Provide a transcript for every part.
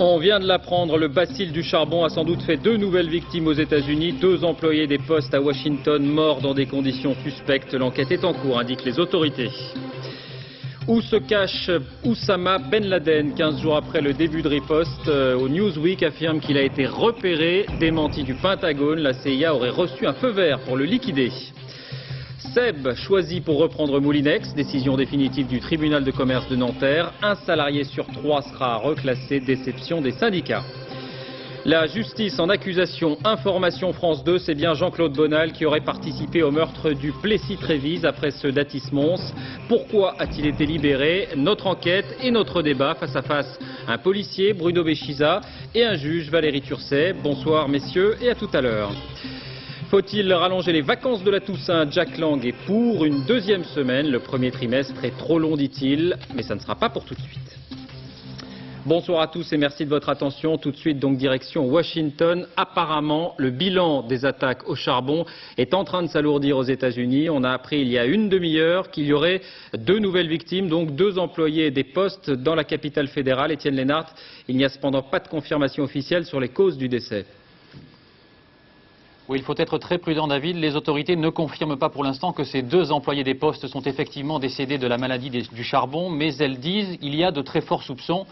On vient de l'apprendre, le bacille du charbon a sans doute fait 2 nouvelles victimes aux États-Unis. 2 employés des postes à Washington morts dans des conditions suspectes. L'enquête est en cours, indiquent les autorités. Où se cache Oussama Ben Laden? 15 jours après le début de riposte, au Newsweek affirme qu'il a été repéré. Démenti du Pentagone, la CIA aurait reçu un feu vert pour le liquider. Seb choisi pour reprendre Moulinex, décision définitive du tribunal de commerce de Nanterre. 1 salarié sur 3 sera reclassé, déception des syndicats. La justice en accusation, Information France 2, c'est bien Jean-Claude Bonal qui aurait participé au meurtre du Plessis-Trévise après ceux d'Atis-Mons. Pourquoi a-t-il été libéré? Notre enquête et notre débat face à face. Un policier, Bruno Béchiza, et un juge, Valérie Turcet. Bonsoir messieurs et à tout à l'heure. Faut-il rallonger les vacances de la Toussaint? Jack Lang est pour une 2e semaine. Le premier trimestre est trop long, dit-il, mais ça ne sera pas pour tout de suite. Bonsoir à tous et merci de votre attention. Tout de suite, donc, direction Washington. Apparemment, le bilan des attaques au charbon est en train de s'alourdir aux États-Unis. On a appris il y a une demi-heure qu'il y aurait 2 nouvelles victimes, donc 2 employés des postes dans la capitale fédérale. Étienne Lénart, il n'y a cependant pas de confirmation officielle sur les causes du décès. Oui, il faut être très prudent, David. Les autorités ne confirment pas pour l'instant que ces 2 employés des postes sont effectivement décédés de la maladie du charbon, mais elles disent qu'il y a de très forts soupçons.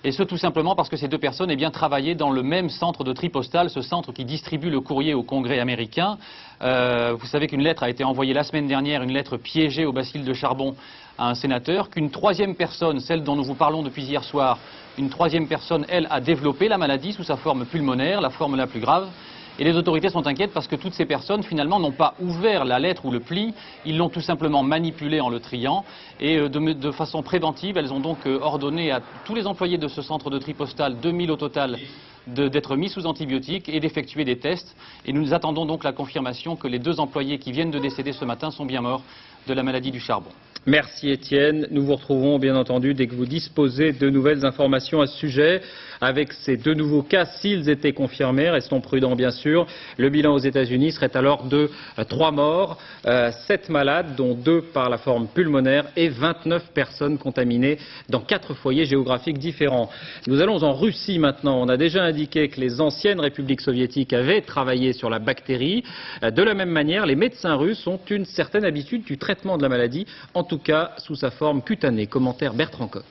Et ce, tout simplement parce que ces 2 personnes travaillaient dans le même centre de tri postal, ce centre qui distribue le courrier au Congrès américain. Vous savez qu'une lettre a été envoyée la semaine dernière, une lettre piégée au bacille de charbon à un sénateur, qu'une 3e personne, celle dont nous vous parlons depuis hier soir, une 3e personne, elle, a développé la maladie sous sa forme pulmonaire, la forme la plus grave. Et les autorités sont inquiètes parce que toutes ces personnes, finalement, n'ont pas ouvert la lettre ou le pli. Ils l'ont tout simplement manipulé en le triant. Et de façon préventive, elles ont donc ordonné à tous les employés de ce centre de tri postal, 2000 au total, d'être mis sous antibiotiques et d'effectuer des tests. Et nous attendons donc la confirmation que les 2 employés qui viennent de décéder ce matin sont bien morts de la maladie du charbon. Merci Étienne. Nous vous retrouverons bien entendu dès que vous disposez de nouvelles informations à ce sujet. Avec ces 2 nouveaux cas, s'ils étaient confirmés, restons prudents bien sûr, le bilan aux États-Unis serait alors de 3 morts, 7 malades, dont 2 par la forme pulmonaire et 29 personnes contaminées dans 4 foyers géographiques différents. Nous allons en Russie maintenant. On a déjà indiqué que les anciennes républiques soviétiques avaient travaillé sur la bactérie. De la même manière, les médecins russes ont une certaine habitude du traitement de la maladie, en tout cas sous sa forme cutanée. Commentaire Bertrand Coq.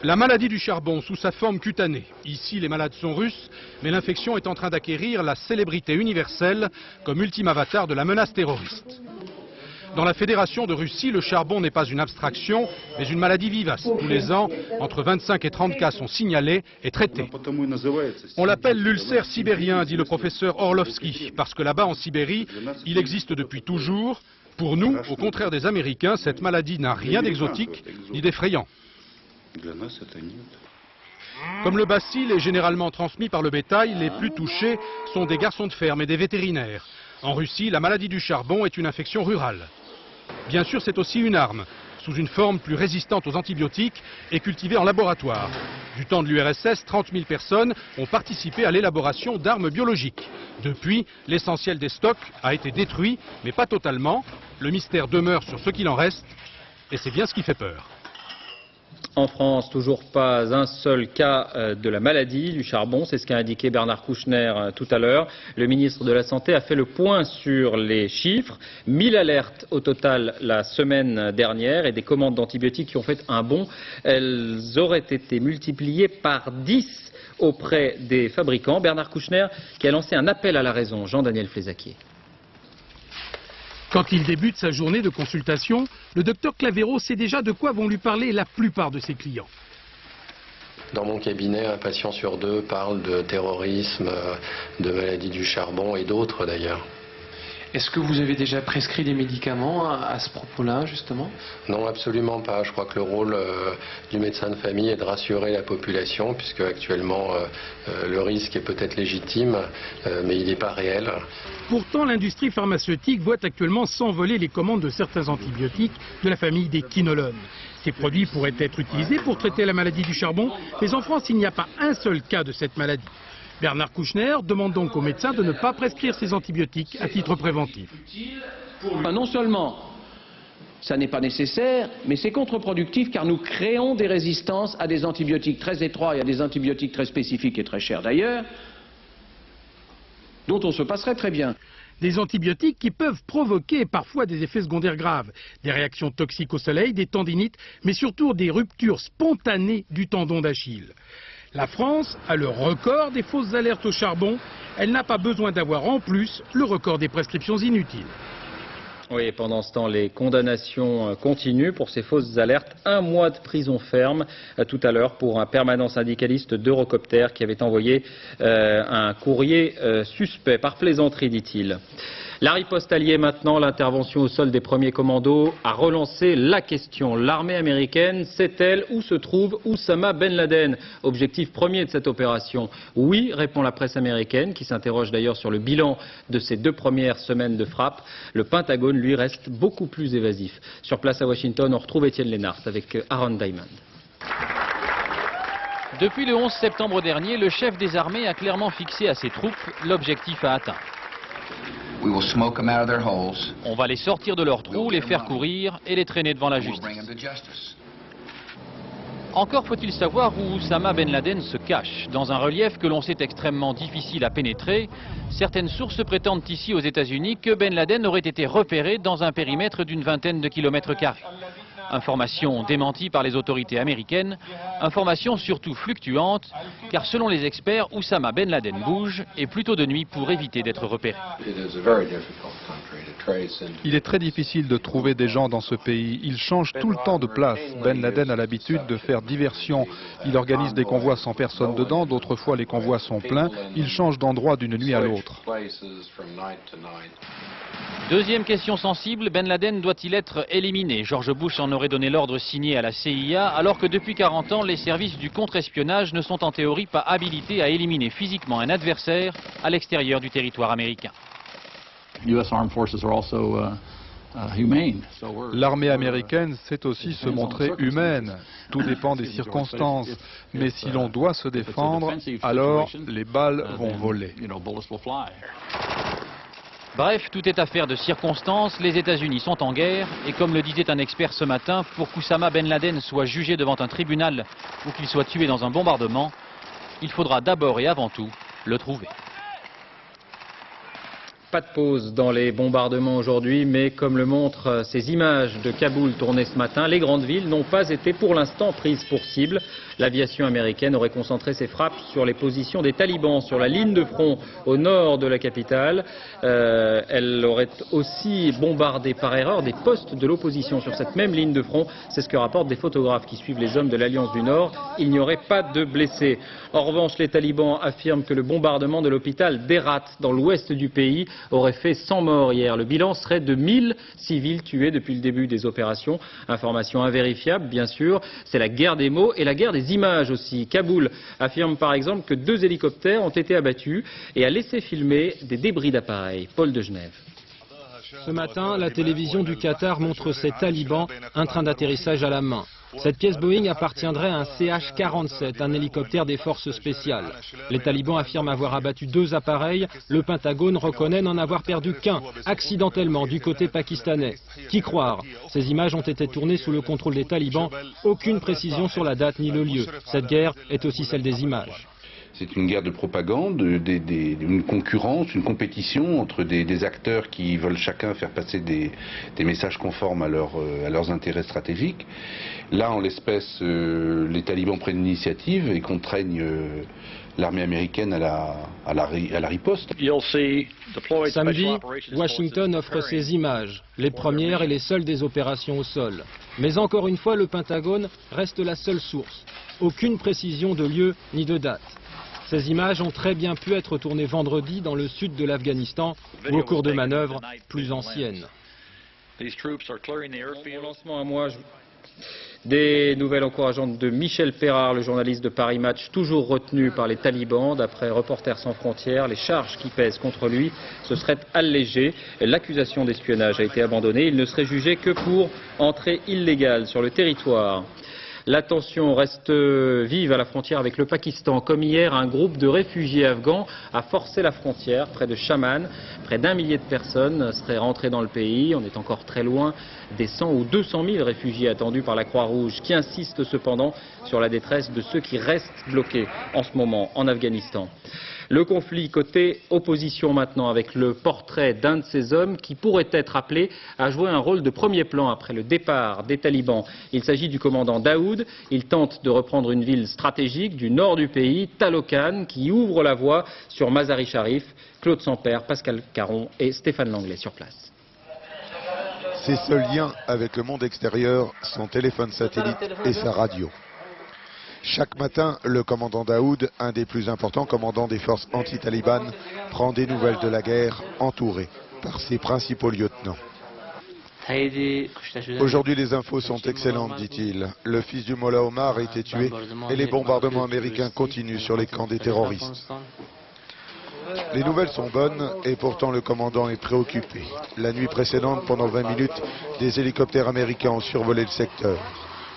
La maladie du charbon sous sa forme cutanée. Ici, les malades sont russes, mais l'infection est en train d'acquérir la célébrité universelle comme ultime avatar de la menace terroriste. Dans la Fédération de Russie, le charbon n'est pas une abstraction, mais une maladie vivace. Tous les ans, entre 25 et 30 cas sont signalés et traités. On l'appelle l'ulcère sibérien, dit le professeur Orlovski, parce que là-bas en Sibérie, il existe depuis toujours. Pour nous, au contraire des Américains, cette maladie n'a rien d'exotique ni d'effrayant. Comme le bacille est généralement transmis par le bétail, les plus touchés sont des garçons de ferme et des vétérinaires. En Russie, la maladie du charbon est une infection rurale. Bien sûr, c'est aussi une arme, sous une forme plus résistante aux antibiotiques et cultivée en laboratoire. Du temps de l'URSS, 30 000 personnes ont participé à l'élaboration d'armes biologiques. Depuis, l'essentiel des stocks a été détruit, mais pas totalement. Le mystère demeure sur ce qu'il en reste, et c'est bien ce qui fait peur. En France, toujours pas un seul cas de la maladie du charbon, c'est ce qu'a indiqué Bernard Kouchner tout à l'heure. Le ministre de la Santé a fait le point sur les chiffres. 1000 alertes au total la semaine dernière et des commandes d'antibiotiques qui ont fait un bond. Elles auraient été multipliées par 10 auprès des fabricants. Bernard Kouchner qui a lancé un appel à la raison. Jean-Daniel Flézaquier. Quand il débute sa journée de consultation, le docteur Clavero sait déjà de quoi vont lui parler la plupart de ses clients. Dans mon cabinet, un patient sur 2 parle de terrorisme, de maladie du charbon et d'autres d'ailleurs. Est-ce que vous avez déjà prescrit des médicaments à ce propos-là, justement? Non, absolument pas. Je crois que le rôle du médecin de famille est de rassurer la population, puisque actuellement le risque est peut-être légitime, mais il n'est pas réel. Pourtant, l'industrie pharmaceutique voit actuellement s'envoler les commandes de certains antibiotiques de la famille des quinolones. Ces produits pourraient être utilisés pour traiter la maladie du charbon, mais en France, il n'y a pas un seul cas de cette maladie. Bernard Kouchner demande donc aux médecins de ne pas prescrire ces antibiotiques à titre préventif. Non seulement ça n'est pas nécessaire, mais c'est contre-productif car nous créons des résistances à des antibiotiques très étroits et à des antibiotiques très spécifiques et très chers d'ailleurs, dont on se passerait très bien. Des antibiotiques qui peuvent provoquer parfois des effets secondaires graves, des réactions toxiques au soleil, des tendinites, mais surtout des ruptures spontanées du tendon d'Achille. La France a le record des fausses alertes au charbon. Elle n'a pas besoin d'avoir en plus le record des prescriptions inutiles. Oui, et pendant ce temps, les condamnations continuent pour ces fausses alertes. 1 mois de prison ferme tout à l'heure pour un permanent syndicaliste d'Eurocopter qui avait envoyé un courrier suspect, par plaisanterie, dit-il. La riposte alliée maintenant, l'intervention au sol des premiers commandos a relancé la question. L'armée américaine sait-elle où se trouve Oussama Ben Laden? Objectif premier de cette opération. Oui, répond la presse américaine, qui s'interroge d'ailleurs sur le bilan de ces 2 premières semaines de frappe. Le Pentagone, lui, reste beaucoup plus évasif. Sur place à Washington, on retrouve Étienne Lénart avec Aaron Diamond. Depuis le 11 septembre dernier, le chef des armées a clairement fixé à ses troupes l'objectif à atteindre. On va les sortir de leurs trous, les faire courir et les traîner devant la justice. Encore faut-il savoir où Oussama Ben Laden se cache. Dans un relief que l'on sait extrêmement difficile à pénétrer, certaines sources prétendent ici aux États-Unis que Ben Laden aurait été repéré dans un périmètre d'une vingtaine de kilomètres carrés. Information démentie par les autorités américaines, information surtout fluctuante, car selon les experts, Oussama Ben Laden bouge, et plutôt de nuit pour éviter d'être repéré. Il est très difficile de trouver des gens dans ce pays. Il change tout le temps de place. Ben Laden a l'habitude de faire diversion. Il organise des convois sans personne dedans, d'autres fois les convois sont pleins. Il change d'endroit d'une nuit à l'autre. Deuxième question sensible, Ben Laden doit-il être éliminé? George Bush en aurait donné l'ordre signé à la CIA, alors que depuis 40 ans, les services du contre-espionnage ne sont en théorie pas habilités à éliminer physiquement un adversaire à l'extérieur du territoire américain. L'armée américaine sait aussi se montrer humaine. Tout dépend des circonstances. Mais si l'on doit se défendre, alors les balles vont voler. Bref, tout est affaire de circonstances, les États-Unis sont en guerre, et comme le disait un expert ce matin, pour qu'Oussama Ben Laden soit jugé devant un tribunal ou qu'il soit tué dans un bombardement, il faudra d'abord et avant tout le trouver. Pas de pause dans les bombardements aujourd'hui, mais comme le montrent ces images de Kaboul tournées ce matin, les grandes villes n'ont pas été pour l'instant prises pour cible. L'aviation américaine aurait concentré ses frappes sur les positions des talibans, sur la ligne de front au nord de la capitale. Elle aurait aussi bombardé par erreur des postes de l'opposition sur cette même ligne de front. C'est ce que rapportent des photographes qui suivent les hommes de l'Alliance du Nord. Il n'y aurait pas de blessés. En revanche, les talibans affirment que le bombardement de l'hôpital d'Herat, dans l'ouest du pays, aurait fait 100 morts hier. Le bilan serait de 1000 civils tués depuis le début des opérations. Information invérifiable, bien sûr. C'est la guerre des mots et la guerre des images aussi. Kaboul affirme par exemple que 2 hélicoptères ont été abattus et a laissé filmer des débris d'appareils. Paul de Genève. Ce matin, la télévision du Qatar montre ces talibans un train d'atterrissage à la main. Cette pièce Boeing appartiendrait à un CH-47, un hélicoptère des forces spéciales. Les talibans affirment avoir abattu 2 appareils. Le Pentagone reconnaît n'en avoir perdu qu'un, accidentellement, du côté pakistanais. Qu'y croire? Ces images ont été tournées sous le contrôle des talibans. Aucune précision sur la date ni le lieu. Cette guerre est aussi celle des images. C'est une guerre de propagande, une concurrence, une compétition entre des acteurs qui veulent chacun faire passer des messages conformes à leurs intérêts stratégiques. Là, en l'espèce, les talibans prennent l'initiative et contraignent l'armée américaine à la riposte. Samedi, Washington offre ces images, les premières et les seules des opérations au sol. Mais encore une fois, le Pentagone reste la seule source. Aucune précision de lieu ni de date. Ces images ont très bien pu être tournées vendredi dans le sud de l'Afghanistan ou au cours de manœuvres plus anciennes. Mon lancement à moi. Des nouvelles encourageantes de Michel Perrard, le journaliste de Paris Match, toujours retenu par les talibans. D'après Reporters sans frontières, les charges qui pèsent contre lui se seraient allégées. L'accusation d'espionnage a été abandonnée. Il ne serait jugé que pour entrée illégale sur le territoire. La tension reste vive à la frontière avec le Pakistan. Comme hier, un groupe de réfugiés afghans a forcé la frontière près de Shaman. Près d'1 millier de personnes seraient rentrées dans le pays. On est encore très loin des 100 ou 200 000 réfugiés attendus par la Croix-Rouge, qui insiste cependant sur la détresse de ceux qui restent bloqués en ce moment en Afghanistan. Le conflit côté opposition maintenant, avec le portrait d'un de ces hommes qui pourrait être appelé à jouer un rôle de premier plan après le départ des talibans. Il s'agit du commandant Daoud. Il tente de reprendre une ville stratégique du nord du pays, Taloqan, qui ouvre la voie sur Mazar-i-Sharif. Claude Sampère, Pascal Caron et Stéphane Langlais sur place. Ses seuls liens avec le monde extérieur, son téléphone satellite et sa radio. Chaque matin, le commandant Daoud, un des plus importants commandants des forces anti-talibanes, prend des nouvelles de la guerre, entouré par ses principaux lieutenants. Aujourd'hui, les infos sont excellentes, dit-il. Le fils du Mollah Omar a été tué et les bombardements américains continuent sur les camps des terroristes. Les nouvelles sont bonnes et pourtant le commandant est préoccupé. La nuit précédente, pendant 20 minutes, des hélicoptères américains ont survolé le secteur.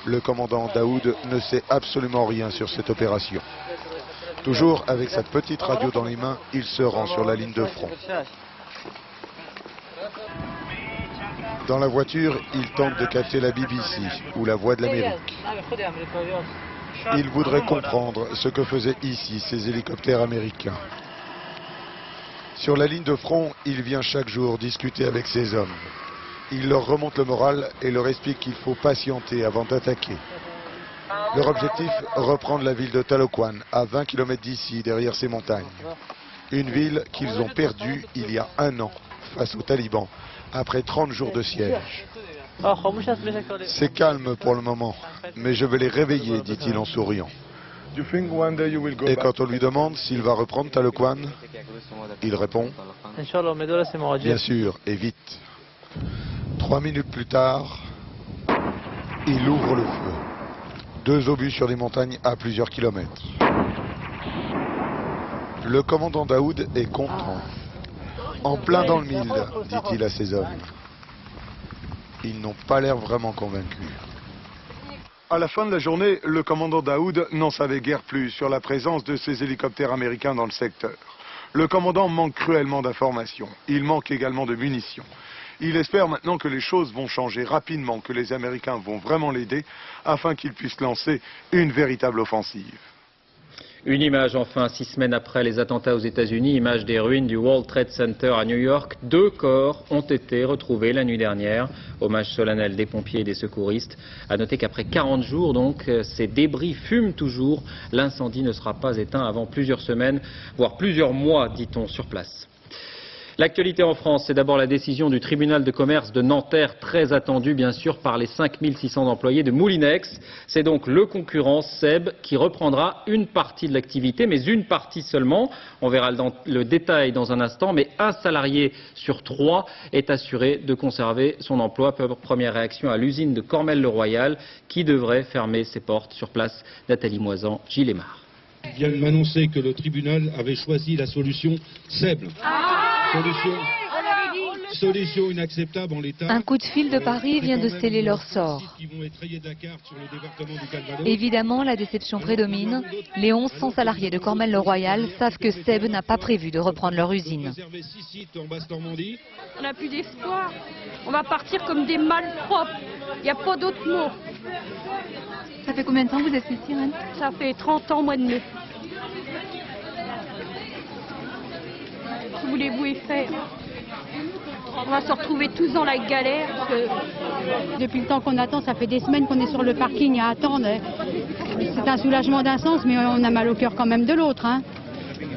Le commandant Daoud ne sait absolument rien sur cette opération. Toujours avec sa petite radio dans les mains, il se rend sur la ligne de front. Dans la voiture, il tente de capter la BBC ou la Voix de l'Amérique. Il voudrait comprendre ce que faisaient ici ces hélicoptères américains. Sur la ligne de front, il vient chaque jour discuter avec ses hommes. Il leur remonte le moral et leur explique qu'il faut patienter avant d'attaquer. Leur objectif, reprendre la ville de Taloqan, à 20 km d'ici, derrière ces montagnes. Une ville qu'ils ont perdue il y a 1 an face aux talibans, après 30 jours de siège. C'est calme pour le moment, mais je vais les réveiller, dit-il en souriant. Et quand on lui demande s'il va reprendre Taloqan, il répond « Bien sûr, et vite ». 3 minutes plus tard, il ouvre le feu. 2 obus sur des montagnes à plusieurs kilomètres. Le commandant Daoud est content. En plein dans le mille, dit-il à ses hommes. Ils n'ont pas l'air vraiment convaincus. À la fin de la journée, le commandant Daoud n'en savait guère plus sur la présence de ces hélicoptères américains dans le secteur. Le commandant manque cruellement d'informations. Il manque également de munitions. Il espère maintenant que les choses vont changer rapidement, que les Américains vont vraiment l'aider afin qu'il puisse lancer une véritable offensive. Une image enfin, 6 semaines après les attentats aux États-Unis, image des ruines du World Trade Center à New York. 2 corps ont été retrouvés la nuit dernière. Hommage solennel des pompiers et des secouristes. À noter qu'après 40 jours, donc, ces débris fument toujours. L'incendie ne sera pas éteint avant plusieurs semaines, voire plusieurs mois, dit-on, sur place. L'actualité en France, c'est d'abord la décision du tribunal de commerce de Nanterre, très attendue bien sûr par les 5600 employés de Moulinex. C'est donc le concurrent Seb qui reprendra une partie de l'activité, mais une partie seulement. On verra le détail dans un instant, mais un salarié sur 3 est assuré de conserver son emploi. Première réaction à l'usine de Cormelles-le-Royal qui devrait fermer ses portes. Sur place, Nathalie Moisan, Gilles Aymar. Il vient de m'annoncer que le tribunal avait choisi la solution Seb. Solution inacceptable en l'état. Un coup de fil de Paris vient de sceller leur sort. Évidemment, la déception prédomine. Les 1100 salariés de Cormelles-le-Royal savent que Seb n'a pas prévu de reprendre leur usine. On n'a plus d'espoir. On va partir comme des malpropres. Il n'y a pas d'autre mot. Ça fait combien de temps que vous êtes ici, Reine? Ça fait 30 ans, mois de mai. Que voulez-vous y faire? On va se retrouver tous dans la galère. Depuis le temps qu'on attend, ça fait des semaines qu'on est sur le parking à attendre. C'est un soulagement d'un sens, mais on a mal au cœur quand même de l'autre. Hein.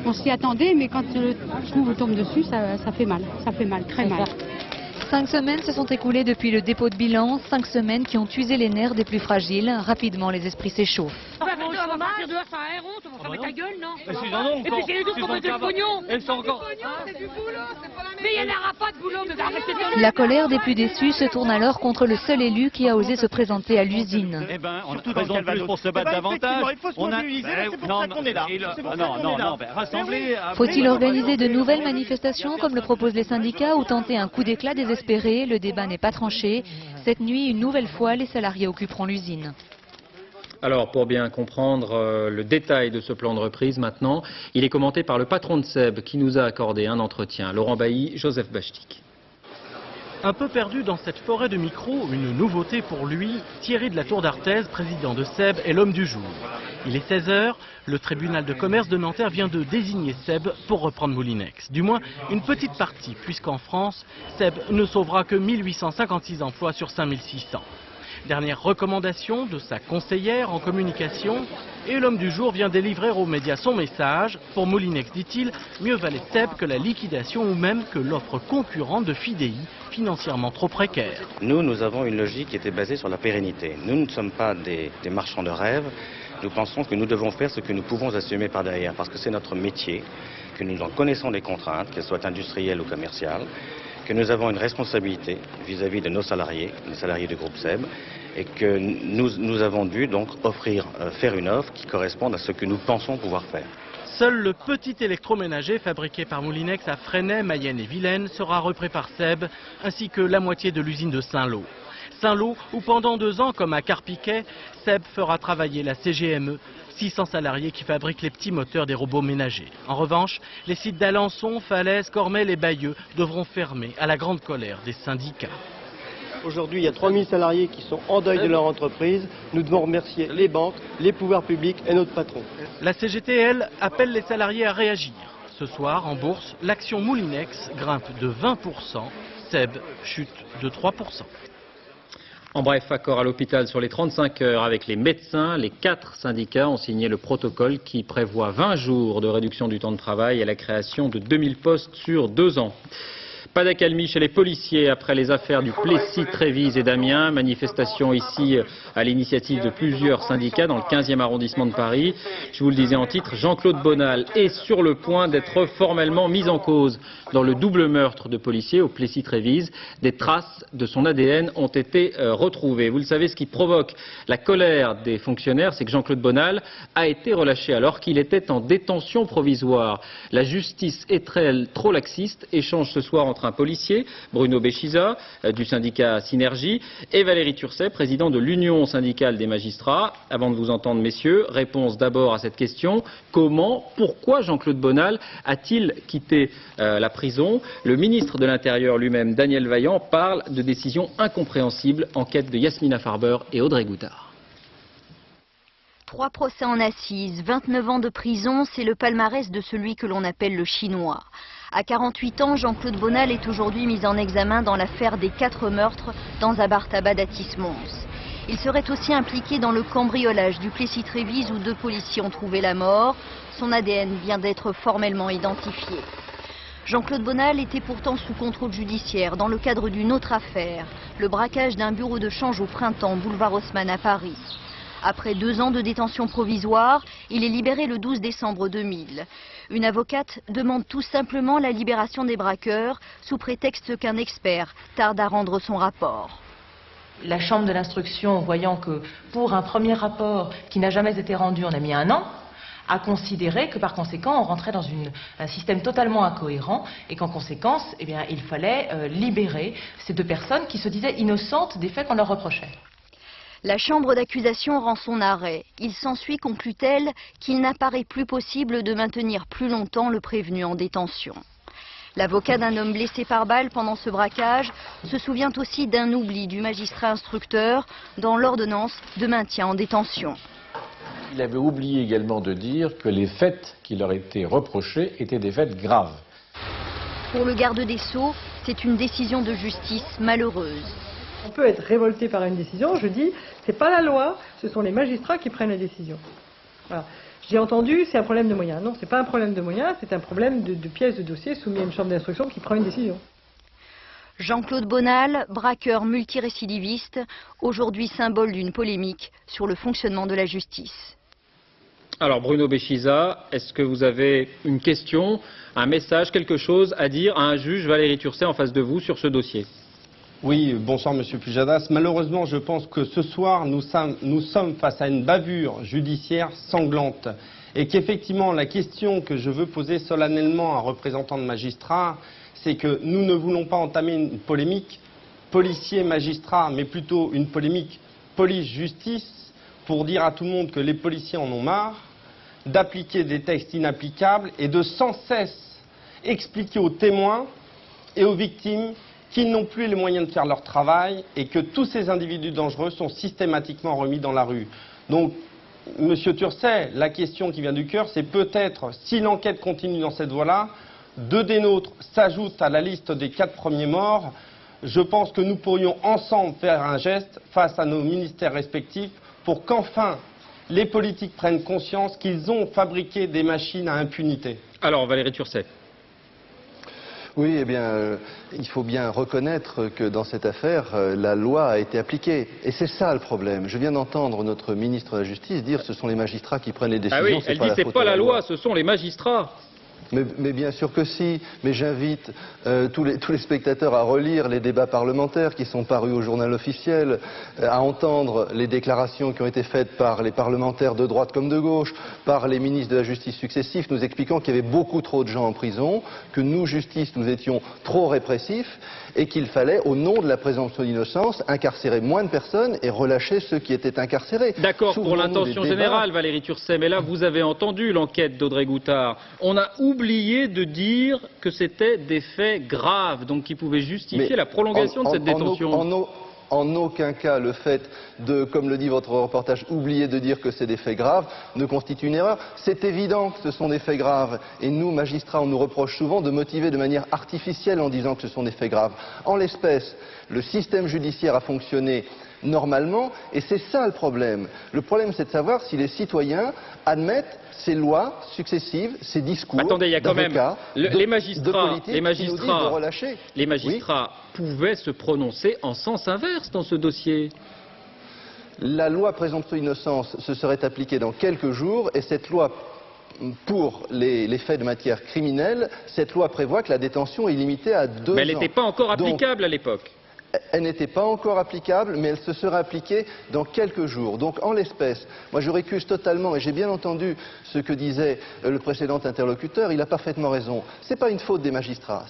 On s'y attendait, mais quand le trou vous tombe dessus, ça fait mal. Ça fait mal, très mal. 5 semaines se sont écoulées depuis le dépôt de bilan, 5 semaines qui ont usé les nerfs des plus fragiles. Rapidement, les esprits s'échauffent. On va partir de là, ça a un honte, on va fermer ta gueule, non? Et puis c'est les deux qui ont besoin de pognon. C'est du boulot, c'est pas la merde. Mais il n'y en aura pas de boulot, mais arrêtez de... La colère des plus déçus se tourne alors contre le seul élu qui a osé se présenter à l'usine. Eh ben, on a raison de plus pour se battre davantage. Il faut se mobiliser, c'est pour ça qu'on est là. Non, rassembler... Faut-il organiser de nouvelles manifestations comme le proposent les syndicats ou tenter un coup d'éclat désespéré? Le débat n'est pas tranché. Cette nuit, une nouvelle fois, les salariés occuperont l'usine. Alors, pour bien comprendre le détail de ce plan de reprise maintenant, il est commenté par le patron de SEB qui nous a accordé un entretien. Laurent Bailly, Joseph Bachtik. Un peu perdu dans cette forêt de micros, une nouveauté pour lui, Thierry de la Tour d'Artaise, président de SEB, est l'homme du jour. Il est 16 h, le tribunal de commerce de Nanterre vient de désigner SEB pour reprendre Moulinex. Du moins, une petite partie, puisqu'en France, SEB ne sauvera que 1856 emplois sur 5600. Dernière recommandation de sa conseillère en communication, et l'homme du jour vient délivrer aux médias son message. Pour Moulinex, dit-il, mieux valait SEB que la liquidation ou même que l'offre concurrente de Fidei, financièrement trop précaire. Nous avons une logique qui était basée sur la pérennité. Nous ne sommes pas des marchands de rêve. Nous pensons que nous devons faire ce que nous pouvons assumer par derrière, parce que c'est notre métier, que nous en connaissons les contraintes, qu'elles soient industrielles ou commerciales, que nous avons une responsabilité vis-à-vis de nos salariés, les salariés du groupe SEB, et que nous avons dû donc faire une offre qui corresponde à ce que nous pensons pouvoir faire. Seul le petit électroménager fabriqué par Moulinex à Fresnay, Mayenne et Vilaine sera repris par SEB, ainsi que la moitié de l'usine de Saint-Lô. Saint-Lô, où pendant 2 ans, comme à Carpiquet, SEB fera travailler la CGME, 600 salariés qui fabriquent les petits moteurs des robots ménagers. En revanche, les sites d'Alençon, Falaise, Cormel et Bayeux devront fermer à la grande colère des syndicats. Aujourd'hui, il y a 3000 salariés qui sont en deuil de leur entreprise. Nous devons remercier les banques, les pouvoirs publics et notre patron. La CGT, elle, appelle les salariés à réagir. Ce soir, en bourse, l'action Moulinex grimpe de 20%, SEB chute de 3%. En bref, accord à l'hôpital sur les 35 heures avec les médecins. Les 4 syndicats ont signé le protocole qui prévoit 20 jours de réduction du temps de travail et la création de 2000 postes sur 2 ans. Pas d'accalmie chez les policiers après les affaires du Plessis, Trévise et d'Amiens. Manifestation ici à l'initiative de plusieurs syndicats dans le 15e arrondissement de Paris. Je vous le disais en titre, Jean-Claude Bonal est sur le point d'être formellement mis en cause dans le double meurtre de policiers au Plessis, Trévise. Des traces de son ADN ont été retrouvées. Vous le savez, ce qui provoque la colère des fonctionnaires, c'est que Jean-Claude Bonal a été relâché alors qu'il était en détention provisoire. La justice est-elle trop laxiste? Échange ce soir entre un policier, Bruno Béchiza, du syndicat Synergie, et Valérie Turcet, président de l'Union syndicale des magistrats. Avant de vous entendre, messieurs, réponse d'abord à cette question. Pourquoi Jean-Claude Bonal a-t-il quitté la prison? Le ministre de l'Intérieur lui-même, Daniel Vaillant, parle de décisions incompréhensibles. Enquête de Yasmina Farber et Audrey Goutard. 3 procès en assises, 29 ans de prison, c'est le palmarès de celui que l'on appelle le Chinois. À 48 ans, Jean-Claude Bonal est aujourd'hui mis en examen dans l'affaire des 4 meurtres dans Abartabad à Tismons. Il serait aussi impliqué dans le cambriolage du Plessis-Trévise où 2 policiers ont trouvé la mort. Son ADN vient d'être formellement identifié. Jean-Claude Bonal était pourtant sous contrôle judiciaire dans le cadre d'une autre affaire, le braquage d'un bureau de change au printemps, boulevard Haussmann à Paris. Après 2 ans de détention provisoire, il est libéré le 12 décembre 2000. Une avocate demande tout simplement la libération des braqueurs, sous prétexte qu'un expert tarde à rendre son rapport. La chambre de l'instruction, voyant que pour un premier rapport qui n'a jamais été rendu, on a mis 1 an, a considéré que par conséquent on rentrait dans un système totalement incohérent et qu'en conséquence il fallait libérer ces 2 personnes qui se disaient innocentes des faits qu'on leur reprochait. La chambre d'accusation rend son arrêt. Il s'ensuit, conclut-elle, qu'il n'apparaît plus possible de maintenir plus longtemps le prévenu en détention. L'avocat d'un homme blessé par balle pendant ce braquage se souvient aussi d'un oubli du magistrat instructeur dans l'ordonnance de maintien en détention. Il avait oublié également de dire que les faits qui leur étaient reprochés étaient des faits graves. Pour le garde des Sceaux, c'est une décision de justice malheureuse. On peut être révolté par une décision, je dis, c'est pas la loi, ce sont les magistrats qui prennent la décision. Voilà. J'ai entendu, c'est un problème de moyens. Non, c'est pas un problème de moyens, c'est un problème de pièces de dossier soumis à une chambre d'instruction qui prend une décision. Jean-Claude Bonal, braqueur multirécidiviste, aujourd'hui symbole d'une polémique sur le fonctionnement de la justice. Alors Bruno Béchiza, est-ce que vous avez une question, un message, quelque chose à dire à un juge, Valérie Turcet, en face de vous sur ce dossier? Oui, bonsoir Monsieur Pujadas. Malheureusement, je pense que ce soir, nous sommes face à une bavure judiciaire sanglante. Et qu'effectivement, la question que je veux poser solennellement à un représentant de magistrat, c'est que nous ne voulons pas entamer une polémique policier-magistrat, mais plutôt une polémique police-justice, pour dire à tout le monde que les policiers en ont marre d'appliquer des textes inapplicables et de sans cesse expliquer aux témoins et aux victimes qu'ils n'ont plus les moyens de faire leur travail et que tous ces individus dangereux sont systématiquement remis dans la rue. Donc, Monsieur Turcet, la question qui vient du cœur, c'est peut-être, si l'enquête continue dans cette voie-là, deux des nôtres s'ajoutent à la liste des 4 premiers morts. Je pense que nous pourrions ensemble faire un geste face à nos ministères respectifs pour qu'enfin les politiques prennent conscience qu'ils ont fabriqué des machines à impunité. Alors, Valérie Turcet. Oui, eh bien, il faut bien reconnaître que dans cette affaire, la loi a été appliquée. Et c'est ça le problème. Je viens d'entendre notre ministre de la Justice dire que ce sont les magistrats qui prennent les décisions. Ah oui, elle dit que c'est pas la loi, ce sont les magistrats. Mais bien sûr que si, mais j'invite tous les spectateurs à relire les débats parlementaires qui sont parus au journal officiel, à entendre les déclarations qui ont été faites par les parlementaires de droite comme de gauche, par les ministres de la Justice successifs, nous expliquant qu'il y avait beaucoup trop de gens en prison, que nous, justice, nous étions trop répressifs et qu'il fallait, au nom de la présomption d'innocence, incarcérer moins de personnes et relâcher ceux qui étaient incarcérés. D'accord, pour l'intention générale, Valérie Turcet, mais là, vous avez entendu l'enquête d'Audrey Goutard. On a oublié de dire que c'était des faits graves, donc qui pouvaient justifier la prolongation de cette détention. En aucun cas, le fait de, comme le dit votre reportage, oublier de dire que c'est des faits graves ne constitue une erreur. C'est évident que ce sont des faits graves. Et nous, magistrats, on nous reproche souvent de motiver de manière artificielle en disant que ce sont des faits graves. En l'espèce, le système judiciaire a fonctionné normalement, et c'est ça le problème. Le problème, c'est de savoir si les citoyens admettent ces lois successives, ces discours. Attendez, il y a quand même les magistrats pouvaient se prononcer en sens inverse dans ce dossier. La loi présomption d'innocence se serait appliquée dans quelques jours, et cette loi, pour les faits de matière criminelle, cette loi prévoit que la détention est limitée à 2 ans. Mais elle n'était pas encore applicable à l'époque. Elle n'était pas encore applicable, mais elle se sera appliquée dans quelques jours. Donc, en l'espèce, moi je récuse totalement, et j'ai bien entendu ce que disait le précédent interlocuteur, il a parfaitement raison. Ce n'est pas une faute des magistrats,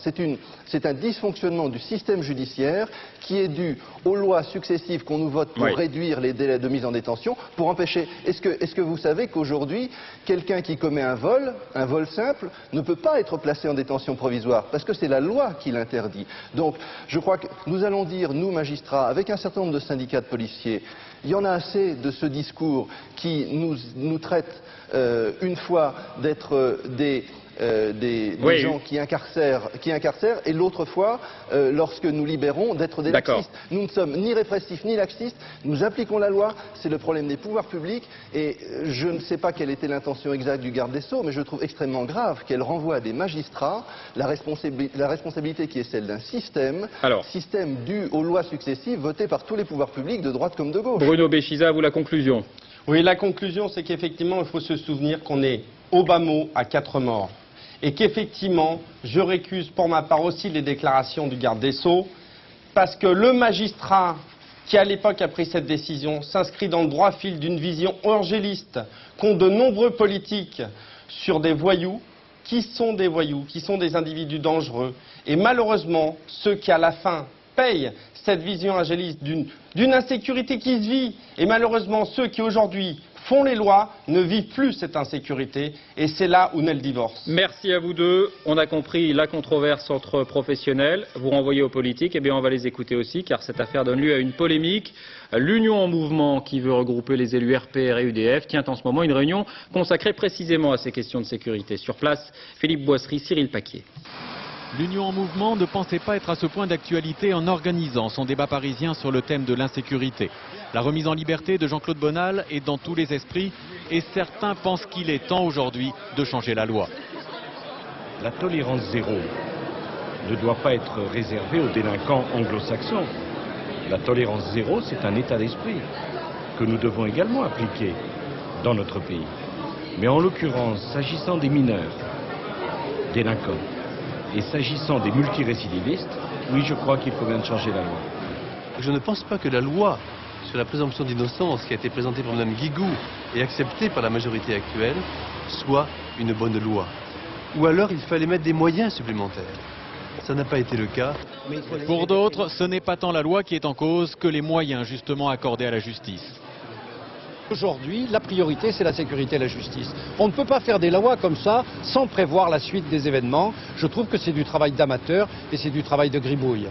c'est un dysfonctionnement du système judiciaire qui est dû aux lois successives qu'on nous vote pour réduire les délais de mise en détention, pour empêcher... Est-ce que vous savez qu'aujourd'hui, quelqu'un qui commet un vol simple, ne peut pas être placé en détention provisoire, parce que c'est la loi qui l'interdit. Donc, je crois que nous allons dire, nous magistrats, avec un certain nombre de syndicats de policiers, il y en a assez de ce discours qui nous traite une fois d'être des gens qui incarcèrent, et l'autre fois, lorsque nous libérons, d'être des laxistes. Nous ne sommes ni répressifs ni laxistes, nous appliquons la loi, c'est le problème des pouvoirs publics, et je ne sais pas quelle était l'intention exacte du garde des Sceaux, mais je trouve extrêmement grave qu'elle renvoie à des magistrats la responsabilité qui est celle d'un système dû aux lois successives votées par tous les pouvoirs publics, de droite comme de gauche. Bruno Béchiza, à vous la conclusion. Oui, la conclusion, c'est qu'effectivement, il faut se souvenir qu'on est au bas mot à 4 morts. Et qu'effectivement, je récuse pour ma part aussi les déclarations du garde des Sceaux, parce que le magistrat qui à l'époque a pris cette décision s'inscrit dans le droit fil d'une vision angéliste qu'ont de nombreux politiques sur des voyous, qui sont des individus dangereux. Et malheureusement, ceux qui à la fin payent cette vision angéliste d'une insécurité qui se vit, et malheureusement ceux qui aujourd'hui font les lois ne vivent plus cette insécurité, et c'est là où naît le divorce. Merci à vous deux. On a compris la controverse entre professionnels. Vous renvoyez aux politiques, eh bien on va les écouter aussi, car cette affaire donne lieu à une polémique. L'Union en mouvement, qui veut regrouper les élus RPR et UDF, tient en ce moment une réunion consacrée précisément à ces questions de sécurité. Sur place, Philippe Boisserie, Cyril Paquier. L'Union en mouvement ne pensait pas être à ce point d'actualité en organisant son débat parisien sur le thème de l'insécurité. La remise en liberté de Jean-Claude Bonnal est dans tous les esprits, et certains pensent qu'il est temps aujourd'hui de changer la loi. La tolérance zéro ne doit pas être réservée aux délinquants anglo-saxons. La tolérance zéro, c'est un état d'esprit que nous devons également appliquer dans notre pays. Mais en l'occurrence, s'agissant des mineurs délinquants, et s'agissant des multirécidivistes, oui, je crois qu'il faut bien changer la loi. Je ne pense pas que la loi sur la présomption d'innocence qui a été présentée par Mme Guigou et acceptée par la majorité actuelle soit une bonne loi. Ou alors il fallait mettre des moyens supplémentaires. Ça n'a pas été le cas. Pour d'autres, ce n'est pas tant la loi qui est en cause que les moyens justement accordés à la justice. Aujourd'hui, la priorité, c'est la sécurité et la justice. On ne peut pas faire des lois comme ça sans prévoir la suite des événements. Je trouve que c'est du travail d'amateur et c'est du travail de gribouille.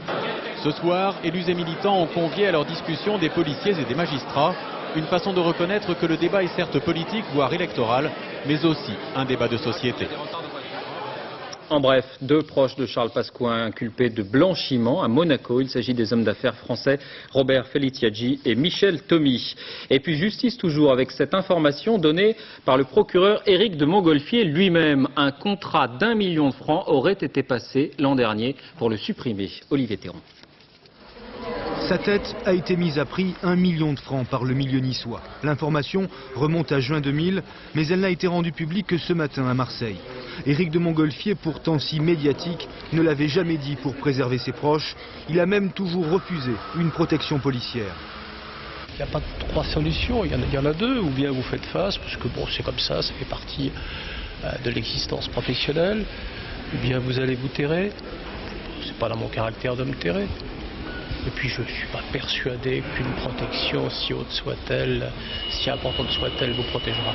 Ce soir, élus et militants ont convié à leur discussion des policiers et des magistrats. Une façon de reconnaître que le débat est certes politique, voire électoral, mais aussi un débat de société. En bref, deux proches de Charles Pasqua inculpés de blanchiment à Monaco. Il s'agit des hommes d'affaires français Robert Feliciaggi et Michel Thomy. Et puis justice toujours avec cette information donnée par le procureur Éric de Montgolfier lui-même. Un contrat d'1 million de francs aurait été passé l'an dernier pour le supprimer. Olivier Théron. Sa tête a été mise à prix 1 million de francs par le milieu niçois. L'information remonte à juin 2000, mais elle n'a été rendue publique que ce matin à Marseille. Éric de Montgolfier, pourtant si médiatique, ne l'avait jamais dit pour préserver ses proches. Il a même toujours refusé une protection policière. Il n'y a pas trois solutions, il y en a deux. Ou bien vous faites face, parce que bon, c'est comme ça fait partie de l'existence professionnelle. Ou bien vous allez vous terrer. C'est pas dans mon caractère de me terrer. Et puis je ne suis pas persuadé qu'une protection, si haute soit-elle, si importante soit-elle, vous protégera.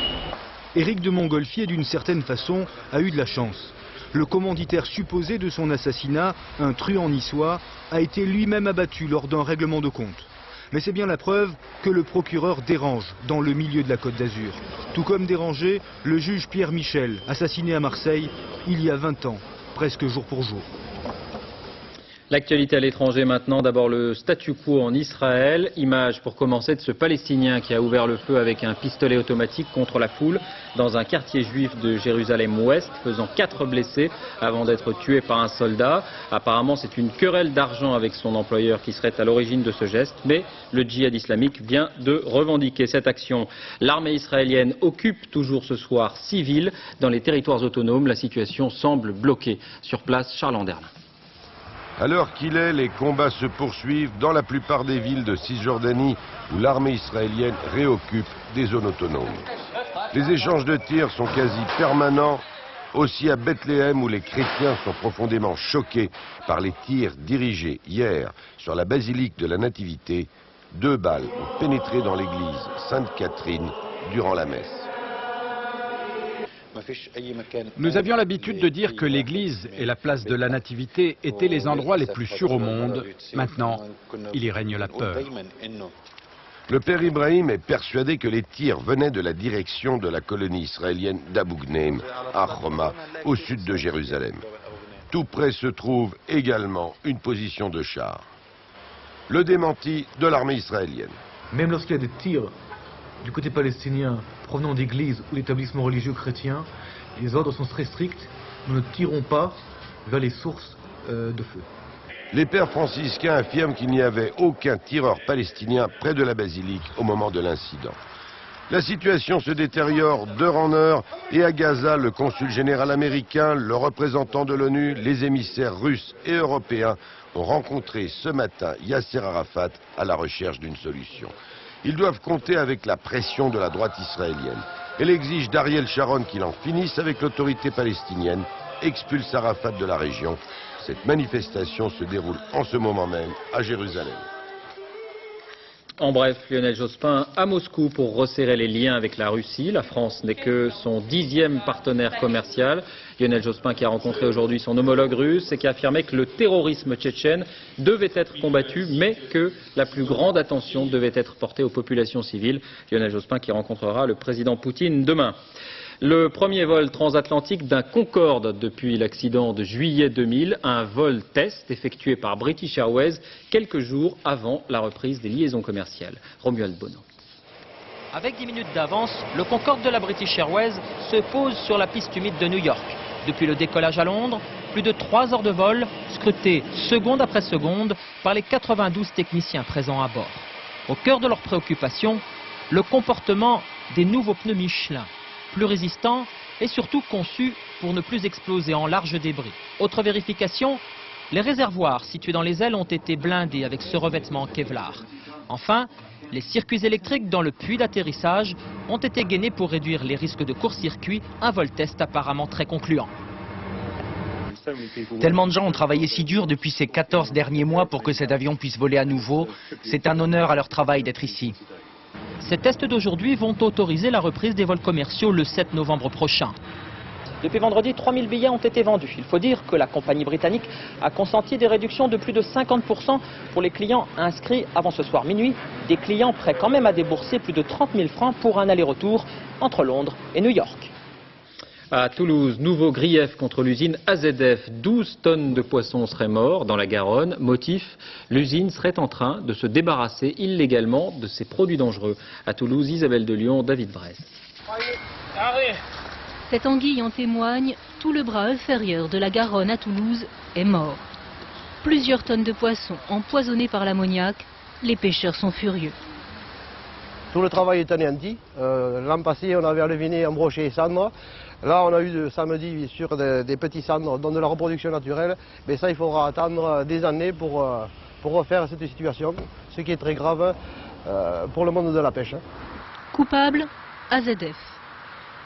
Éric de Montgolfier, d'une certaine façon, a eu de la chance. Le commanditaire supposé de son assassinat, un truand niçois, a été lui-même abattu lors d'un règlement de compte. Mais c'est bien la preuve que le procureur dérange dans le milieu de la Côte d'Azur. Tout comme dérangé, le juge Pierre Michel, assassiné à Marseille il y a 20 ans, presque jour pour jour. L'actualité à l'étranger maintenant, d'abord le statu quo en Israël. Image pour commencer de ce Palestinien qui a ouvert le feu avec un pistolet automatique contre la foule dans un quartier juif de Jérusalem-Ouest, faisant 4 blessés avant d'être tué par un soldat. Apparemment c'est une querelle d'argent avec son employeur qui serait à l'origine de ce geste, mais le djihad islamique vient de revendiquer cette action. L'armée israélienne occupe toujours ce soir 6 villes dans les territoires autonomes. La situation semble bloquée. Sur place, Charles Anderlin. À l'heure qu'il est, les combats se poursuivent dans la plupart des villes de Cisjordanie où l'armée israélienne réoccupe des zones autonomes. Les échanges de tirs sont quasi permanents, aussi à Bethléem où les chrétiens sont profondément choqués par les tirs dirigés hier sur la basilique de la Nativité. 2 balles ont pénétré dans l'église Sainte-Catherine durant la messe. Nous avions l'habitude de dire que l'église et la place de la Nativité étaient les endroits les plus sûrs au monde. Maintenant, il y règne la peur. Le père Ibrahim est persuadé que les tirs venaient de la direction de la colonie israélienne d'Abu Ghneim, à Homa, au sud de Jérusalem. Tout près se trouve également une position de chars. Le démenti de l'armée israélienne. Même lorsqu'il y a des tirs du côté palestinien provenant d'églises ou d'établissements religieux chrétiens, les ordres sont très stricts. Nous ne tirons pas vers les sources de feu. Les pères franciscains affirment qu'il n'y avait aucun tireur palestinien près de la basilique au moment de l'incident. La situation se détériore d'heure en heure et à Gaza, le consul général américain, le représentant de l'ONU, les émissaires russes et européens ont rencontré ce matin Yasser Arafat à la recherche d'une solution. Ils doivent compter avec la pression de la droite israélienne. Elle exige d'Ariel Sharon qu'il en finisse avec l'autorité palestinienne, expulse Arafat de la région. Cette manifestation se déroule en ce moment même à Jérusalem. En bref, Lionel Jospin à Moscou pour resserrer les liens avec la Russie. La France n'est que son 10e partenaire commercial. Lionel Jospin qui a rencontré aujourd'hui son homologue russe et qui a affirmé que le terrorisme tchétchène devait être combattu, mais que la plus grande attention devait être portée aux populations civiles. Lionel Jospin qui rencontrera le président Poutine demain. Le premier vol transatlantique d'un Concorde depuis l'accident de juillet 2000, un vol test effectué par British Airways quelques jours avant la reprise des liaisons commerciales. Romuald Bono. Avec 10 minutes d'avance, le Concorde de la British Airways se pose sur la piste humide de New York. Depuis le décollage à Londres, plus de 3 heures de vol, scrutés seconde après seconde par les 92 techniciens présents à bord. Au cœur de leurs préoccupations, le comportement des nouveaux pneus Michelin, plus résistants et surtout conçus pour ne plus exploser en larges débris. Autre vérification, les réservoirs situés dans les ailes ont été blindés avec ce revêtement en Kevlar. Enfin, les circuits électriques dans le puits d'atterrissage ont été gainés pour réduire les risques de court-circuit, un vol test apparemment très concluant. Tellement de gens ont travaillé si dur depuis ces 14 derniers mois pour que cet avion puisse voler à nouveau. C'est un honneur à leur travail d'être ici. Ces tests d'aujourd'hui vont autoriser la reprise des vols commerciaux le 7 novembre prochain. Depuis vendredi, 3000 billets ont été vendus. Il faut dire que la compagnie britannique a consenti des réductions de plus de 50% pour les clients inscrits avant ce soir minuit. Des clients prêts quand même à débourser plus de 30 000 francs pour un aller-retour entre Londres et New York. À Toulouse, nouveau grief contre l'usine AZF. 12 tonnes de poissons seraient morts dans la Garonne. Motif, l'usine serait en train de se débarrasser illégalement de ces produits dangereux. À Toulouse, Isabelle de Lyon, David Brez. Cette anguille en témoigne, tout le bras inférieur de la Garonne à Toulouse est mort. Plusieurs tonnes de poissons empoisonnés par l'ammoniac, les pêcheurs sont furieux. Tout le travail est anéanti. L'an passé, on avait enlevé un brochet et cendres. Là, on a eu samedi sur des petits cendres, dans de la reproduction naturelle. Mais ça, il faudra attendre des années pour refaire cette situation, ce qui est très grave pour le monde de la pêche. Coupable, AZF.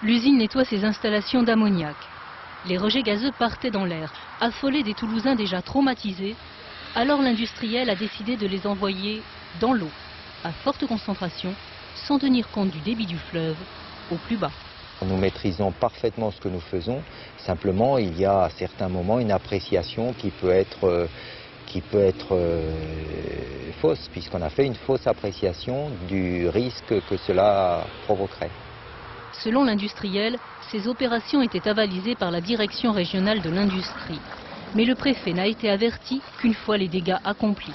L'usine nettoie ses installations d'ammoniac. Les rejets gazeux partaient dans l'air, affolés des Toulousains déjà traumatisés. Alors l'industriel a décidé de les envoyer dans l'eau, à forte concentration, sans tenir compte du débit du fleuve, au plus bas. Nous maîtrisons parfaitement ce que nous faisons. Simplement, il y a à certains moments une appréciation qui peut être fausse, puisqu'on a fait une fausse appréciation du risque que cela provoquerait. Selon l'industriel, ces opérations étaient avalisées par la direction régionale de l'industrie. Mais le préfet n'a été averti qu'une fois les dégâts accomplis.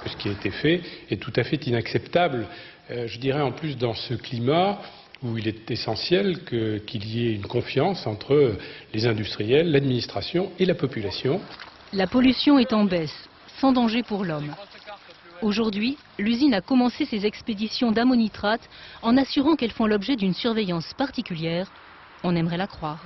Ce qui a été fait est tout à fait inacceptable. Je dirais en plus dans ce climat où il est essentiel qu'il y ait une confiance entre les industriels, l'administration et la population. La pollution est en baisse, sans danger pour l'homme. Aujourd'hui, l'usine a commencé ses expéditions d'ammonitrate en assurant qu'elles font l'objet d'une surveillance particulière. On aimerait la croire.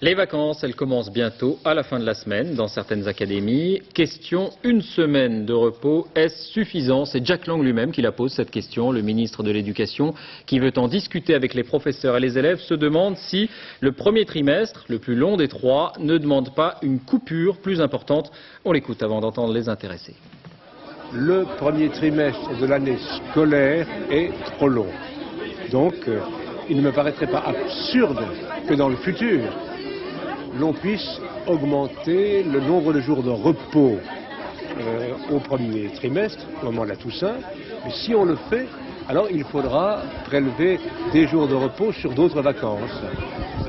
Les vacances, elles commencent bientôt, à la fin de la semaine, dans certaines académies. Question, une semaine de repos, est-ce suffisant? C'est Jack Lang lui-même qui la pose, cette question. Le ministre de l'Éducation, qui veut en discuter avec les professeurs et les élèves, se demande si le premier trimestre, le plus long des 3, ne demande pas une coupure plus importante. On l'écoute avant d'entendre les intéressés. Le premier trimestre de l'année scolaire est trop long. Donc, il ne me paraîtrait pas absurde que dans le futur, l'on puisse augmenter le nombre de jours de repos au premier trimestre, au moment de la Toussaint. Mais si on le fait, alors il faudra prélever des jours de repos sur d'autres vacances.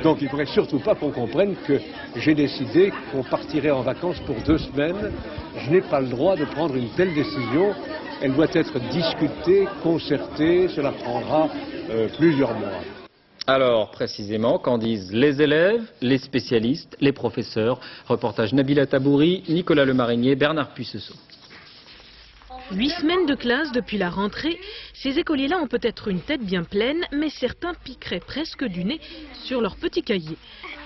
Donc il ne faudrait surtout pas qu'on comprenne que j'ai décidé qu'on partirait en vacances pour 2 semaines. Je n'ai pas le droit de prendre une telle décision. Elle doit être discutée, concertée, cela prendra plusieurs mois. Alors, précisément, qu'en disent les élèves, les spécialistes, les professeurs? Reportage Nabila Tabouri, Nicolas Lemarinier, Bernard Puissesseau. 8 semaines de classe depuis la rentrée, ces écoliers-là ont peut-être une tête bien pleine, mais certains piqueraient presque du nez sur leur petit cahier.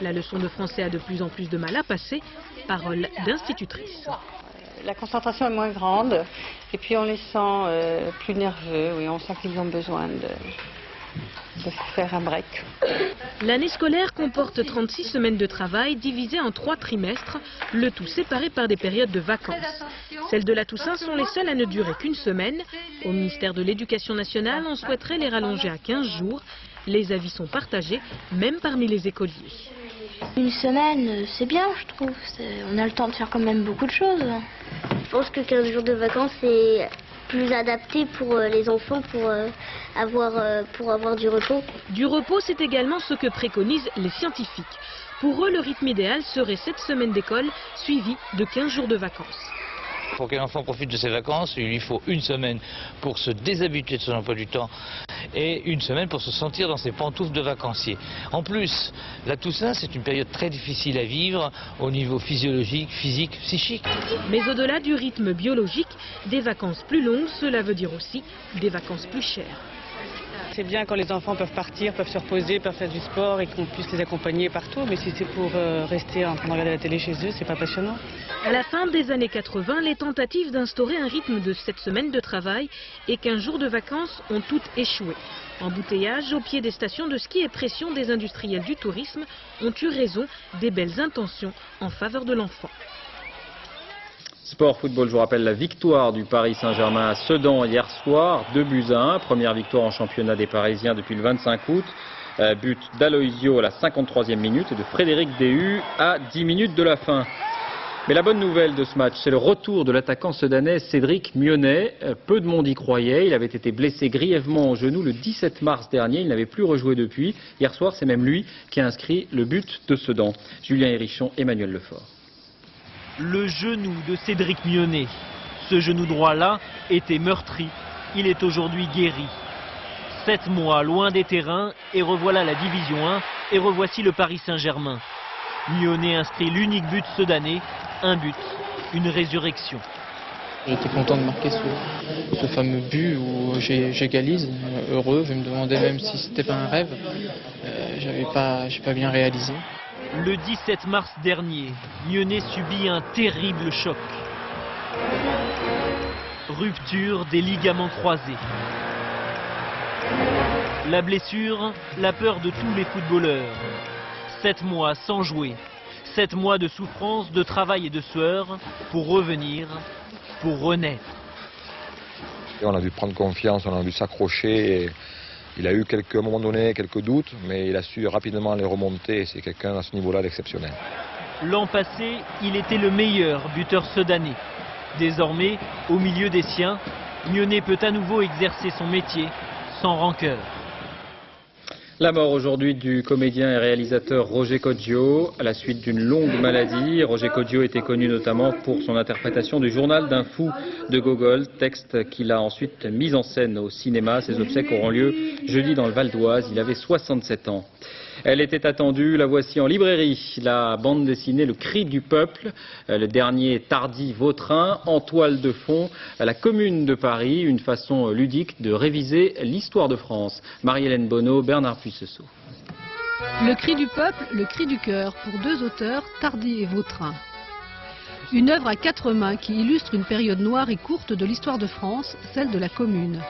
La leçon de français a de plus en plus de mal à passer. Parole d'institutrice. La concentration est moins grande, et puis on les sent plus nerveux, oui, on sent qu'ils ont besoin de faire un break. L'année scolaire comporte 36 semaines de travail divisées en 3 trimestres, le tout séparé par des périodes de vacances. Celles de la Toussaint sont les seules à ne durer qu'une semaine. Au ministère de l'Éducation nationale, on souhaiterait les rallonger à 15 jours. Les avis sont partagés, même parmi les écoliers. Une semaine, c'est bien, je trouve. On a le temps de faire quand même beaucoup de choses. Je pense que 15 jours de vacances, c'est plus adapté pour les enfants, pour avoir du repos. Du repos, c'est également ce que préconisent les scientifiques. Pour eux, le rythme idéal serait 7 semaines d'école suivies de 15 jours de vacances. Pour qu'un enfant profite de ses vacances, il lui faut 1 semaine pour se déshabituer de son emploi du temps et 1 semaine pour se sentir dans ses pantoufles de vacancier. En plus, la Toussaint, c'est une période très difficile à vivre au niveau physiologique, physique, psychique. Mais au-delà du rythme biologique, des vacances plus longues, cela veut dire aussi des vacances plus chères. C'est bien quand les enfants peuvent partir, peuvent se reposer, peuvent faire du sport et qu'on puisse les accompagner partout. Mais si c'est pour rester en train de regarder la télé chez eux, c'est pas passionnant. À la fin des années 80, les tentatives d'instaurer un rythme de 7 semaines de travail et 15 jours de vacances ont toutes échoué. Embouteillage au pied des stations de ski et pression des industriels du tourisme ont eu raison des belles intentions en faveur de l'enfant. Sport football, je vous rappelle la victoire du Paris Saint-Germain à Sedan hier soir, 2-1. Première victoire en championnat des Parisiens depuis le 25 août. But d'Aloisio à la 53e minute et de Frédéric Déhu à 10 minutes de la fin. Mais la bonne nouvelle de ce match, c'est le retour de l'attaquant sedanais Cédric Mionnet. Peu de monde y croyait. Il avait été blessé grièvement au genou le 17 mars dernier. Il n'avait plus rejoué depuis. Hier soir, c'est même lui qui a inscrit le but de Sedan. Julien Hérichon, Emmanuel Lefort. Le genou de Cédric Mionnet. Ce genou droit-là était meurtri. Il est aujourd'hui guéri. 7 mois loin des terrains et revoilà la Division 1 et revoici le Paris Saint-Germain. Mionnet inscrit l'unique but sedanais, un but, une résurrection. J'étais content de marquer ce fameux but où j'égalise, heureux. Je me demandais même si c'était pas un rêve. J'ai pas bien réalisé. Le 17 mars dernier, Mionnet subit un terrible choc. Rupture des ligaments croisés. La blessure, la peur de tous les footballeurs. 7 mois sans jouer, 7 mois de souffrance, de travail et de sueur pour revenir, pour renaître. Et on a dû prendre confiance, on a dû s'accrocher. Et il a eu à un moment donné quelques doutes, mais il a su rapidement les remonter. C'est quelqu'un à ce niveau-là d'exceptionnel. L'an passé, il était le meilleur buteur sedanais. Désormais, au milieu des siens, Mionnet peut à nouveau exercer son métier sans rancœur. La mort aujourd'hui du comédien et réalisateur Roger Coggio à la suite d'une longue maladie. Roger Coggio était connu notamment pour son interprétation du Journal d'un fou de Gogol, texte qu'il a ensuite mis en scène au cinéma. Ses obsèques auront lieu jeudi dans le Val d'Oise. Il avait 67 ans. Elle était attendue, la voici en librairie, la bande dessinée Le Cri du Peuple, le dernier Tardy Vautrin, en toile de fond, à la Commune de Paris, une façon ludique de réviser l'histoire de France. Marie-Hélène Bonneau, Bernard Puissessot. Le Cri du Peuple, le Cri du Cœur, pour 2 auteurs, Tardy et Vautrin. Une œuvre à 4 mains qui illustre une période noire et courte de l'histoire de France, celle de la Commune.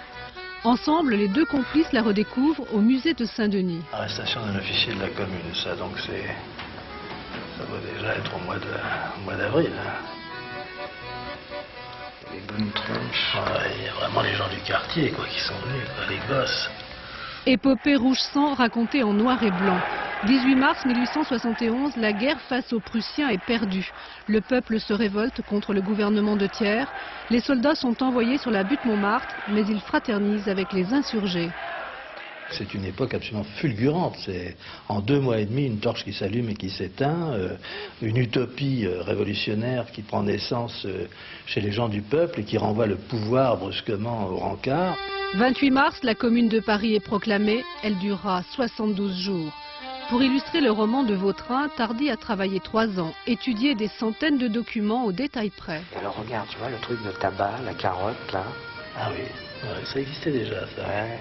Ensemble, les 2 complices la redécouvrent au musée de Saint-Denis. Arrestation d'un officier de la commune, ça doit déjà être au mois d'avril. Les bonnes tronches. Il y a vraiment les gens du quartier qui sont venus, les gosses. Épopée rouge sang racontée en noir et blanc. 18 mars 1871, la guerre face aux Prussiens est perdue. Le peuple se révolte contre le gouvernement de Thiers. Les soldats sont envoyés sur la butte Montmartre, mais ils fraternisent avec les insurgés. C'est une époque absolument fulgurante. C'est en 2 mois et demi une torche qui s'allume et qui s'éteint, une utopie révolutionnaire qui prend naissance chez les gens du peuple et qui renvoie le pouvoir brusquement au rencard. 28 mars, la Commune de Paris est proclamée. Elle durera 72 jours. Pour illustrer le roman de Vautrin, Tardy a travaillé 3 ans, étudié des centaines de documents au détail près. Alors regarde, tu vois le truc de tabac, la carotte là. Ah oui, ça existait déjà ça. Ouais.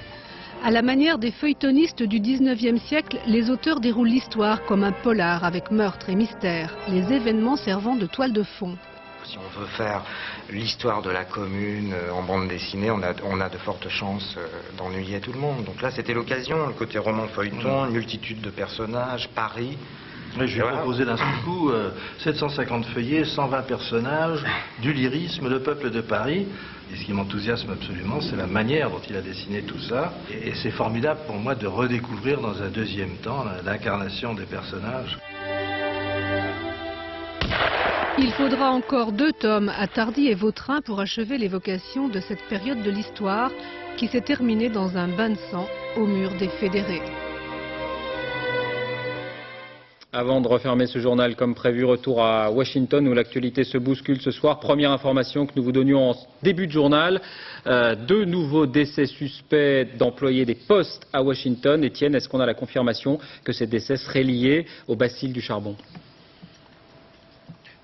À la manière des feuilletonistes du 19e siècle, les auteurs déroulent l'histoire comme un polar avec meurtre et mystère, les événements servant de toile de fond. Si on veut faire l'histoire de la commune en bande dessinée, on a de fortes chances d'ennuyer tout le monde. Donc là, c'était l'occasion, le côté roman feuilleton, une multitude de personnages, Paris. Mais je vais proposer d'un seul coup 750 feuillets, 120 personnages, du lyrisme, le peuple de Paris. Et ce qui m'enthousiasme absolument, c'est la manière dont il a dessiné tout ça. Et c'est formidable pour moi de redécouvrir dans un 2e temps l'incarnation des personnages. Il faudra encore 2 tomes à Tardy et Vautrin pour achever l'évocation de cette période de l'histoire qui s'est terminée dans un bain de sang au mur des Fédérés. Avant de refermer ce journal comme prévu, retour à Washington où l'actualité se bouscule ce soir. Première information que nous vous donnions en début de journal. 2 nouveaux décès suspects d'employés des postes à Washington. Étienne, est-ce qu'on a la confirmation que ces décès seraient liés au bacille du charbon ?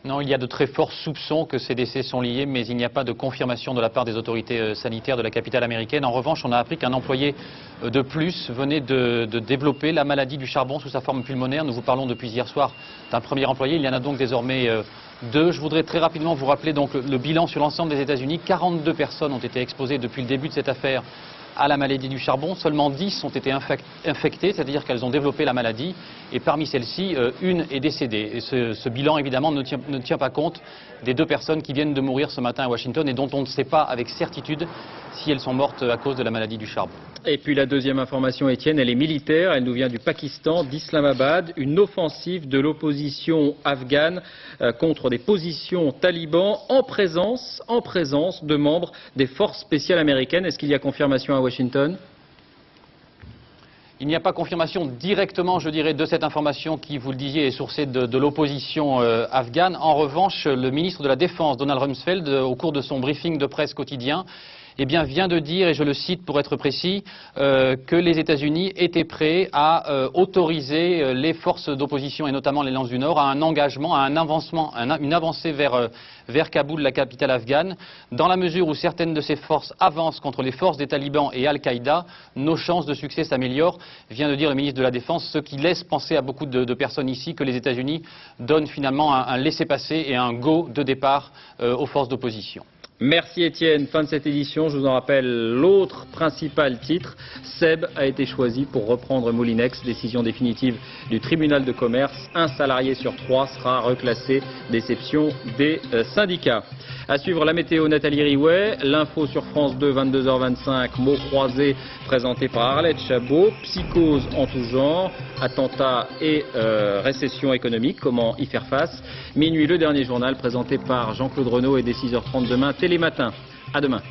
Non, il y a de très forts soupçons que ces décès sont liés, mais il n'y a pas de confirmation de la part des autorités sanitaires de la capitale américaine. En revanche, on a appris qu'un employé de plus venait de développer la maladie du charbon sous sa forme pulmonaire. Nous vous parlons depuis hier soir d'un premier employé. Il y en a donc désormais 2. Je voudrais très rapidement vous rappeler donc le bilan sur l'ensemble des États-Unis. 42 personnes ont été exposées depuis le début de cette affaire à la maladie du charbon. Seulement 10 ont été infectées, c'est-à-dire qu'elles ont développé la maladie. Et parmi celles-ci, une est décédée. Et ce bilan, évidemment, ne tient pas compte des 2 personnes qui viennent de mourir ce matin à Washington et dont on ne sait pas avec certitude si elles sont mortes à cause de la maladie du charbon. Et puis la deuxième information, Étienne, elle est militaire, elle nous vient du Pakistan, d'Islamabad, une offensive de l'opposition afghane contre des positions talibans en présence de membres des forces spéciales américaines. Est-ce qu'il y a confirmation à Washington ? Il n'y a pas confirmation directement, je dirais, de cette information qui, vous le disiez, est sourcée de l'opposition afghane. En revanche, le ministre de la Défense, Donald Rumsfeld, au cours de son briefing de presse quotidien, vient de dire, et je le cite pour être précis, que les États-Unis étaient prêts à autoriser les forces d'opposition, et notamment les Lances du Nord, à un engagement, à une avancée vers Kaboul, la capitale afghane. Dans la mesure où certaines de ces forces avancent contre les forces des talibans et Al-Qaïda, nos chances de succès s'améliorent, vient de dire le ministre de la Défense, ce qui laisse penser à beaucoup de personnes ici que les États-Unis donnent finalement un laissez-passer et un go de départ aux forces d'opposition. Merci Étienne. Fin de cette édition. Je vous en rappelle l'autre principal titre. SEB a été choisi pour reprendre Moulinex. Décision définitive du tribunal de commerce. 1 salarié sur 3 sera reclassé. Déception des syndicats. À suivre la météo, Nathalie Riouet. L'info sur France 2, 22h25. Mots croisés présenté par Arlette Chabot. Psychose en tout genre. Attentats et récession économique. Comment y faire face? Minuit, le dernier journal présenté par Jean-Claude Renaud et dès 6h30 demain. Télématin. À demain.